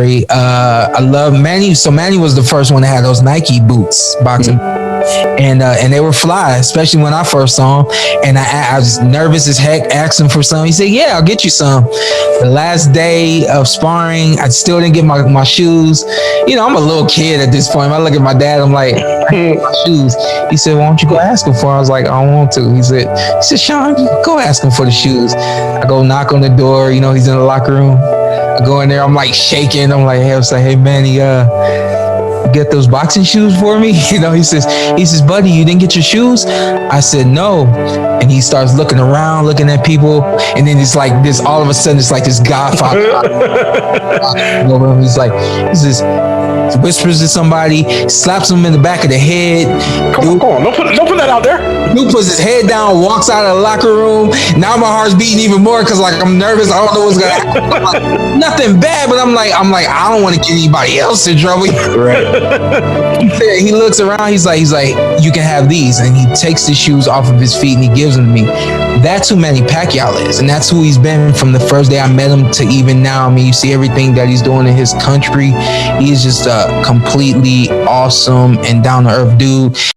story. I love Manny. So Manny was the first one that had those Nike boots, boxing. And they were fly, especially when I first saw him. And I was nervous as heck, asked him for some. He said, "Yeah, I'll get you some." The last day of sparring, I still didn't get my shoes. You know, I'm a little kid at this point. I look at my dad, I'm like, "I need my shoes." He said, "Why don't you go ask him for?" I was like, "I don't want to." He said, "Sean, go ask him for the shoes." I go knock on the door. You know, he's in the locker room. I go in there. I'm like shaking. I'm like, "Hey, Manny, get those boxing shoes for me?" You know, he says, "Buddy, you didn't get your shoes?" I said, "No." And he starts looking around, looking at people, and then it's like this, all of a sudden it's like this godfather. He says, whispers to somebody, slaps him in the back of the head. Come on, don't put that out there. Dude puts his head down, walks out of the locker room. Now my heart's beating even more because like I'm nervous. I don't know what's gonna happen. Like, nothing bad, but I'm like, I don't want to get anybody else in trouble. Right. He looks around. He's like, "You can have these," and he takes the shoes off of his feet and he gives them to me. That's who Manny Pacquiao is, and that's who he's been from the first day I met him to even now. I mean, you see everything that he's doing in his country. He is just a completely awesome and down to earth dude.